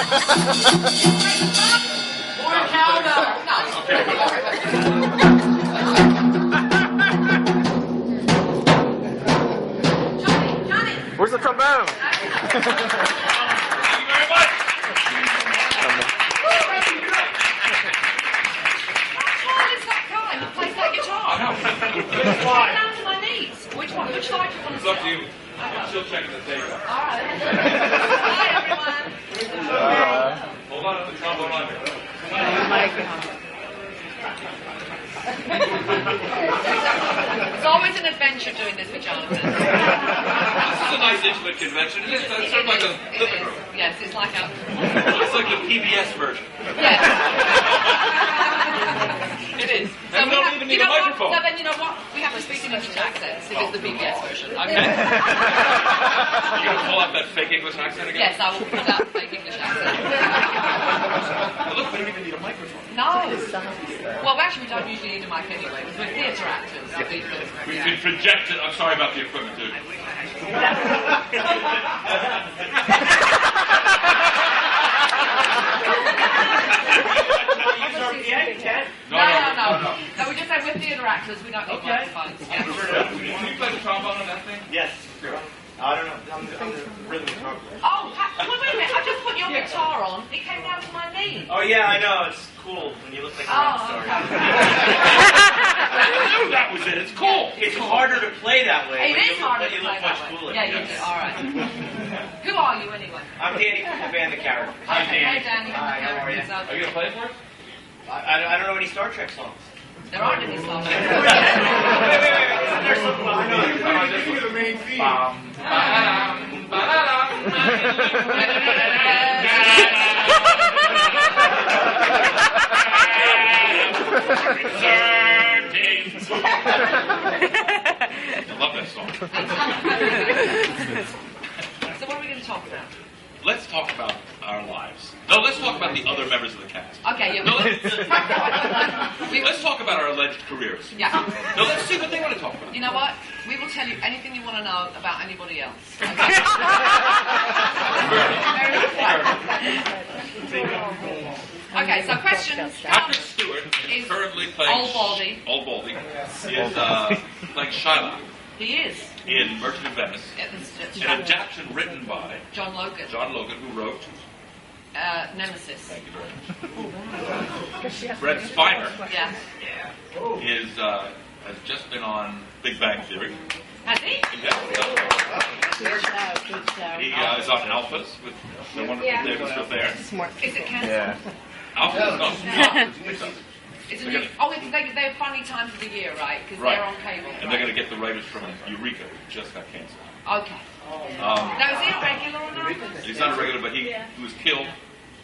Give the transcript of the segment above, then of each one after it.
Or powder. No. Johnny. Where's the trombone? Thank you very much. Plays that guitar. I know. Get down to my knees. Which one? Which side do you want to It's up to sit you. I'm still checking the tape. on? All right. Hi, everyone. Hold on to the trombone on me. It's always an adventure doing this with Jonathan. This is a nice intimate convention. It's sort of like a living room. Yes, it's like a... It's like the PBS version. Yes. It is. And we don't even need a microphone. So then you know what? We have to speak in English accents if it's the PBS version. Okay. You're going to pull out that fake English accent again? Yes, I will pull out fake English accent. Well, look, we don't even need a microphone. No. Well, actually, we don't usually need a mic anyway. We're theatre actors. We can project it. I'm sorry about the equipment, dude. No, we just say we're theatre actors. We don't need microphones. Can you play the trombone on that thing? Yes. I don't know. I'm the rhythm guitar player. Oh, wait a minute. I just put your guitar on. It came down to my knee. Oh, yeah, I know. It's cool when you look like a rock star. Okay. I knew that was it. It's cool. It's harder to play that way. It is harder to You play look much that way. cooler. Yeah, you do. All right. Who are you anyway? I'm Danny from the band The Characters. Hey, Danny. Hi, how are you? Are you going to play it for us? I don't know any Star Trek songs. There aren't any songs. Wait. There's some. I know. Give me the main theme. Sirtis. I love that song. So what are we going to talk about? Let's talk about our lives. No, let's talk about the other members of the cast. Okay, yeah. No, let's talk about our alleged careers. Yeah. No, let's see what they want to talk about. You know what? We will tell you anything you want to know about anybody else. Okay, so questions. Patrick Stewart is currently playing... Old Baldy. Is playing Shylock. He is. In Merchant of Venice. An adaptation written by... John Logan, who wrote... Nemesis. Thank you very much. Brett Spiner Yeah. has just been on Big Bang Theory. Has he? He is on Alphas with the wonderful David Strathairn. Is it cancelled? Yeah. Alphas? No. It's a new, they're funny times of the year, right? Because Right. they're on cable. And they're going to get the writers from Eureka, who just got canceled. Okay. Now, is he a regular or not? He's not a regular, but he was killed.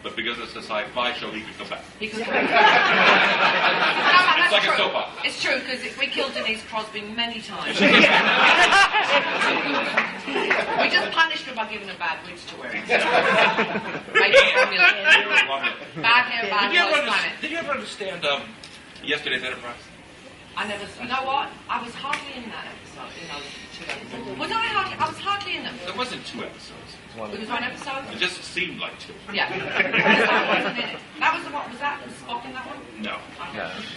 But because it's a sci-fi show, he could come back. He could. It's like a soap opera. It's true, because we killed Denise Crosby many times. We just punished her by giving her bad wigs to wear. Bad hair, bad clothes, Did you ever understand Yesterday's Enterprise? I never. You know what? I was hardly in that episode. In those 2 episodes. Well, no, I was hardly in them. There wasn't 2 episodes. It was 1 episode. It just seemed like 2. Yeah. I wasn't in it. That was the what? Was that Spock in that one? No.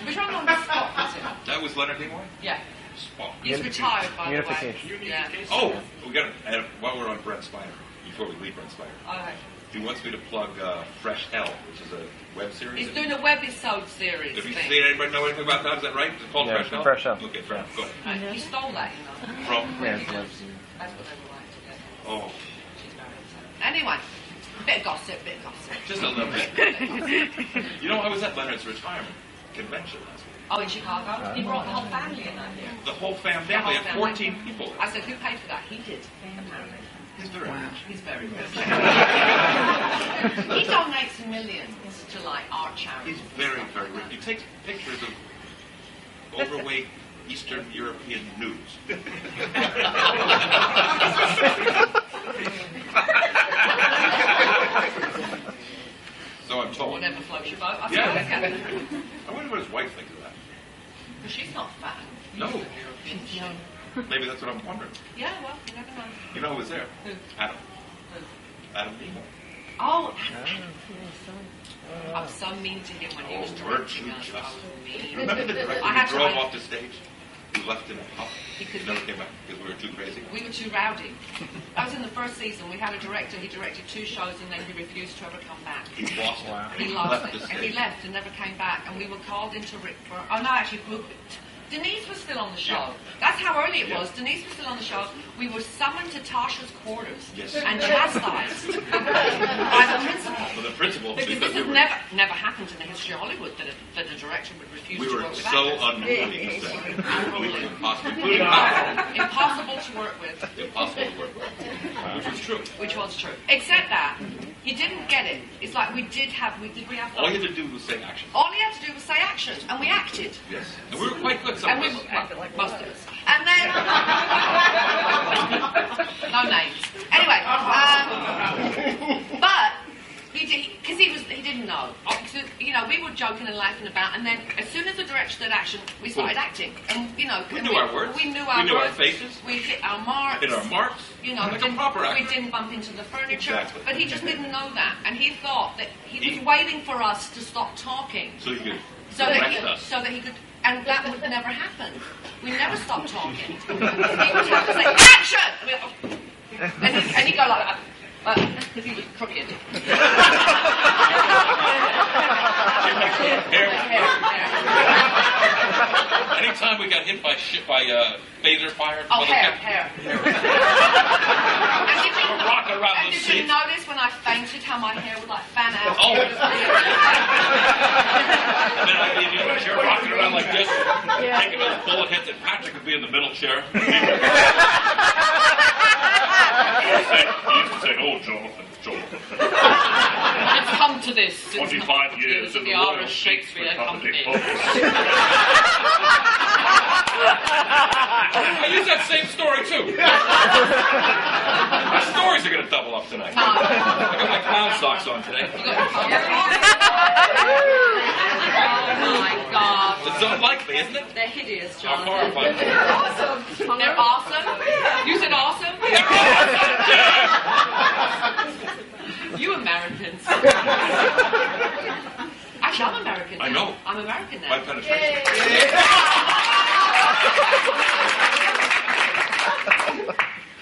Which one was Spock? Was it? That was Leonard Nimoy? Yeah. Spock. He's retired, by the way. Unification. Yeah. Oh, we got to, while we're on Brent Spiner, before we leave Brent Spiner, Okay. he wants me to plug Fresh Hell, which is a web series. He's doing a webisode series. Have you thing. seen anybody know anything about that? Is that right? Is it called Fresh Hell? Fresh Hell. Okay, fair enough. Go ahead. Right. He stole that, you know. From? Yeah, That's what they were like together. Oh, She's very upset. Anyway, bit of gossip. just a little bit. You know, I was at Leonard's retirement convention last week. Oh, in Chicago? He brought the whole family in that year. The whole family. The whole They had family. 14 people. I said, who paid for that? He did, apparently. He's very rich. He's very rich. He donates millions to, like, art charities. He's very, very rich. He takes pictures of overweight Eastern European nudes. So I'm told. Whatever floats your boat. I Yeah. suppose, yeah. I wonder what his wife thinks of that. But she's not fat. No. She's young. Maybe that's what I'm wondering. Yeah, well, you never know. You know who was there? Who? Adam. Who? Adam Nimoy. Oh, I'm so mean to him when he was directing us. I was mean. I had He drove to. off the stage. He left in a huff. He never came back because we were too crazy. We were too rowdy. That was in the first season. We had a director. He directed 2 shows and then he refused to ever come back. He lost it. He lost it. And he left and never came back. And we were called into Rickford. Oh no, actually, Denise was still on the show. Yeah. That's how early it was. Denise was still on the show. We were summoned to Tasha's quarters Yes. and chastised by the principal. Well, the principal, Because this has never happened in the history of Hollywood that a director would refuse we to were work with so actors. unruly. Unruly. Impossible. Impossible to work with. Impossible to work with. Which was true. Which was true. Except that he didn't get it. It's like we have. All you had to do was say action. All he had to do was say action, and we acted. Yes. And we were quite good And we sometimes. well, most of us. And then no names. Anyway, but he did because he didn't know. You know, we were joking and laughing about, and then as soon as the director said action, we started acting. And you know, We knew our words. We knew our We knew our words. faces. We hit our marks. Hit our marks. You know, Like a proper actor. we didn't bump into the furniture, Exactly. but he just didn't know that, and he thought that he was waiting for us to stop talking, So you could so that correct us. he could, and that would never happen. We never stopped talking. He would have to say action, and he'd go like that. Because he was crooked. Anytime we got hit by phaser fire. Oh, hair. Rocking around the Did seat. you notice when I fainted how my hair would like fan out? Oh. And then I'd be in the chair rocking around like this, taking those bullet hits, and Patrick would be in the middle chair. He used to say, "Oh, Jonathan. It's come to this. 25 years in the Royal Royal Shakespeare Company. I use that same story too. My stories are going to double up tonight. I got my clown socks on today. Oh my God. It's unlikely, isn't it? They're hideous, How Jonathan. horrifying. They're awesome. You said awesome? You Americans. Actually, I'm American now. I know. I'm American now. By penetration.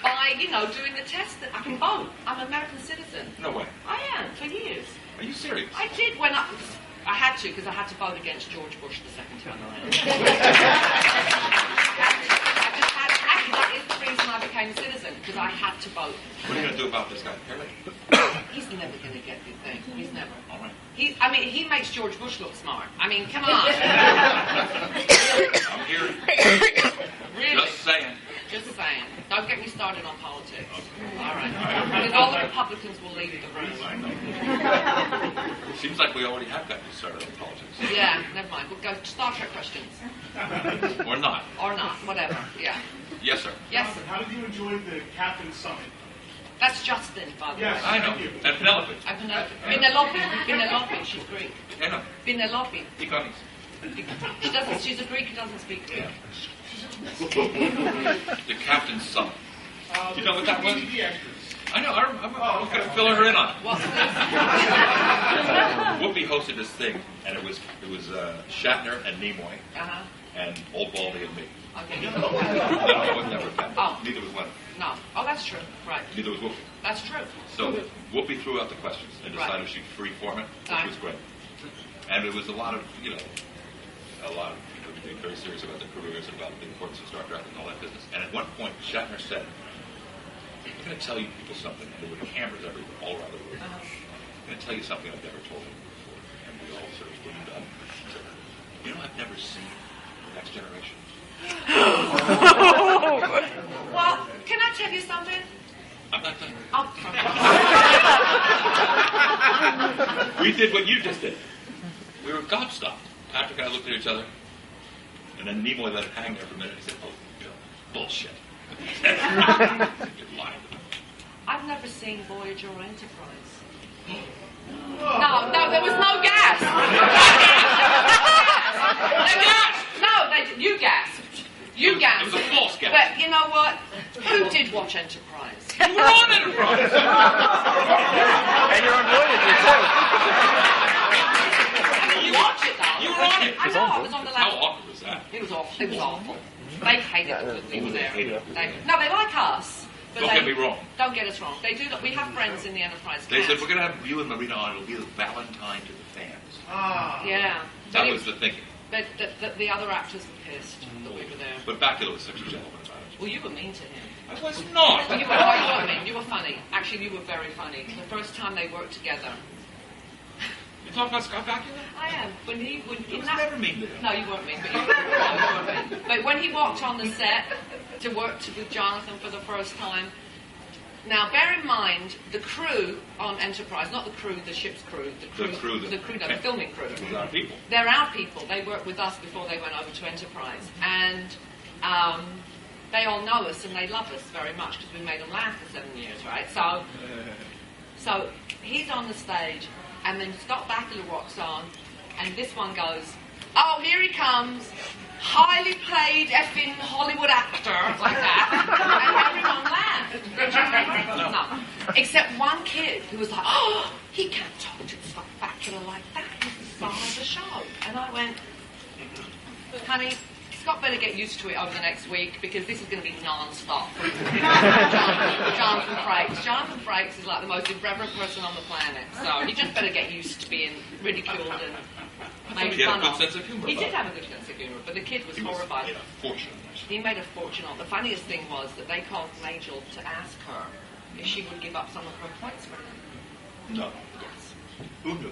By, doing the test that I can vote. I'm an American citizen. No way. I am, for years. Are you serious? I did when I had to, because I had to vote against George Bush the second time around. Actually, that is the reason I became a citizen, because I had to vote. What are you going to do about this guy, Perry? He's never going to get the thing. He's never. All right. He makes George Bush look smart. I mean, come on. I'm here. Really? Just saying. Just saying. Don't get me started on politics. All right. Because all the Republicans will leave the room. I know. Seems like we already have gotten started on politics. Yeah, never mind. We'll go to Star Trek questions. Or not. Or not. Whatever. Yeah. Yes, sir. Yes. How did you enjoy the Captain's Summit? That's Justin, by the way. Yes. I know. And Penelope. Penelope, she's Greek. I know. Penelope. Economies. She's a Greek who doesn't speak Greek. The Captain's Summit. Do you know what that was? The extras. I know. I'm going to fill her in on it. What's this? Whoopi hosted this thing, and it was Shatner and Nimoy Uh-huh. and Old Baldy and me. Okay. No, it was never that. Oh. Neither was Leonard. No. Oh, that's true. Right. Neither was Whoopi. That's true. So Whoopi threw out the questions and decided Right. she'd free form it, which Right. was great. And it was a lot of people being very serious about their careers and about the importance of Star Trek and all that business. And at one point, Shatner said, "I'm going to tell you people something." And there were cameras everywhere, all around the room. Uh-huh. I'm going to tell you something I've never told you before. And we all sort of gleamed up. He said, I've never seen The Next Generation. Well, can I tell you something? I'm not done. Oh, We did what you just did. We were gobstopped. Patrick and I looked at each other, and then Nimoy let it hang there for a minute. He said, bullshit. You're lying. I've never seen Voyager or Enterprise. No, there was no gas. No gas. No, you gasped. You It gassed. was a false gas. But you know what? Who did watch Enterprise? You were on Enterprise. And you're on Voyager, too. You watch it though. You were on it. I know. I was on the How last. awkward was that? It was awful. It was awful. They hated it when we were there. hated it. No, they like us. But Don't they, get me wrong. Don't get us wrong. They do. We have friends in the Enterprise. They said, cast. we're going to have you and Marina on. It'll be the Valentine to the fans. Yeah. That But was the thinking. But the other actors were pissed that we were there. But Bakula was such a gentleman about it. Well, you were mean to him. I was not. You were mean. You were funny. Actually, you were very funny. The first time they worked together. You talking about Scott Bakula? I am. When It was never mean to him. No, you weren't mean. But you weren't mean. But when he walked on the set to work with Jonathan for the first time. Now, bear in mind, the crew on Enterprise, not the crew, the ship's crew, the filming crew. It was our people. They're our people. They worked with us before they went over to Enterprise. And they all know us and they love us very much because we made them laugh for 7 years, right? So he's on the stage and then Scott Bakula walks on and this one goes, "Oh, here he comes. Highly paid effing Hollywood actor," like that. And everyone laughed. No. Except one kid who was like, "Oh, he can't talk to Scott Bakula like that. He's the star of the show." And I went, "Honey, Scott better get used to it over the next week because this is going to be non-stop." Jonathan Frakes. Jonathan Frakes is like the most irreverent person on the planet. So he just better get used to being ridiculed and made He had fun a good of. sense of humor. He did have a good sense of humor, but the kid was horrified. He made a fortune. He made a fortune on. The funniest thing was that they called Majel to ask her if she would give up some of her points for him. No. Yes. Who knew?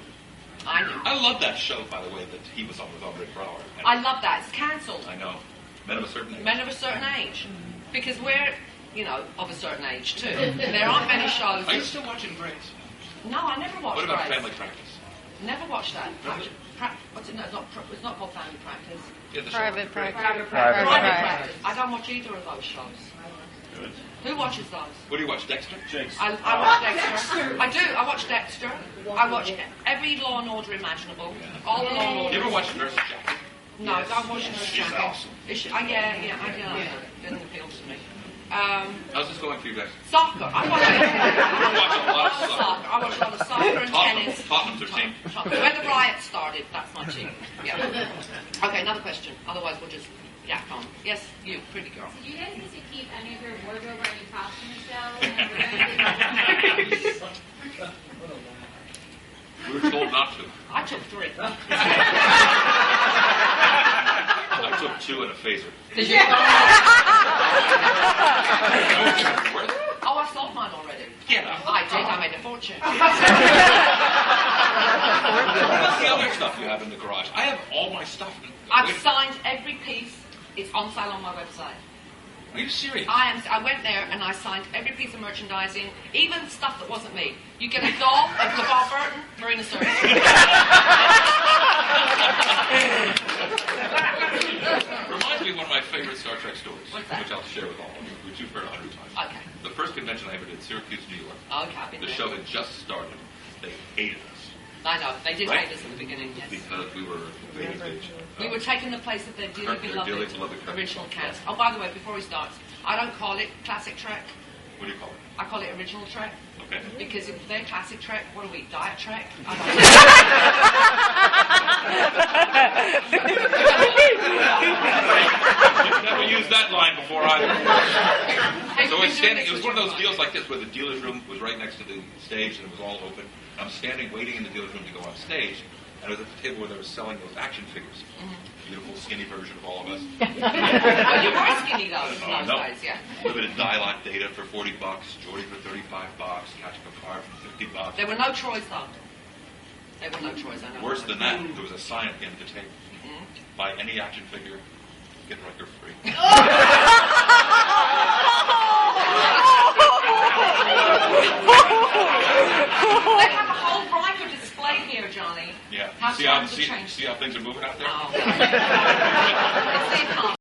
I knew. I love that show, by the way, that he was on with Rick Brower. And I love that. It's cancelled. I know. Men of a certain age. Men of a certain age. Because we're, of a certain age too. There aren't many shows. Are you still watching Grace? No, I never watched What about Grace. Family Practice? Never watched that. Really? What's it? No, it's not called Family Practice. Yeah, the show. Private practice. Private Private Practice. I don't watch either of those shows. Good. Who watches those? What do you watch, Dexter? I watch Dexter. I do. I watch Dexter. I watch every Law and Order imaginable. All the Law and Order. You ever watch Nurse Jackie? No, I don't watch Nurse She's Jackie. awesome. Is she, yeah, I do. Doesn't appeal to me. How's this going for you guys? Soccer. I watch You watch a lot of soccer. I watch a lot of soccer and tennis. Tottenham's your team. When the riot started, that's my team. Yeah. Okay, another question. Otherwise, we'll just yak on. Yes, you, pretty girl. Do you guys get to keep any of your wardrobe or any props in the show? We were told not to. I took 3. I took 2 and a phaser. Did you? Worth it? Oh, I sold mine already. Get out. I did. I made a fortune. What's the other stuff you have in the garage? I have all my stuff. I've signed every piece. It's on sale on my website. Are you serious? I went there and I signed every piece of merchandising, even stuff that wasn't me. You get a doll of LeVar Burton, Marina Sirtis. Reminds me of one of my favorite Star Trek stories, What's that? which I'll share with all of you, which you've heard 100 times. Okay. The first convention I ever did, Syracuse, New York. Okay, I've been The there. show had just started. They hated us I know, they did Right. hate us at the beginning, yes. because we were We were taking the place of their dearly Their dearly beloved beloved Kirk. original cast. Oh, by the way, before he starts, I don't call it classic Trek. What do you call it? I call it original Trek. Okay. Because if they're classic Trek, what are we, Diet Trek? I You've never used that line before either. So I was standing, it was one of those deals like this where the dealer's room was right next to the stage and it was all open. I'm standing waiting in the dealer's room to go on stage, and I was at the table where they were selling those action figures. Beautiful, skinny version of all of us. Well, you were skinny though in those No. days, yeah. Limited dial-up data for $40, Jordy for $35, Catch Picard for $50. There were no Troys though. There were no Troys, I know. Worse than that, there was a sign at the end of the table. Buy any action figure, get Riker free. They have a whole Riker display here, Johnny. Yeah. How See how, times have changed. see how things are moving out there? Oh, okay. It's the economy.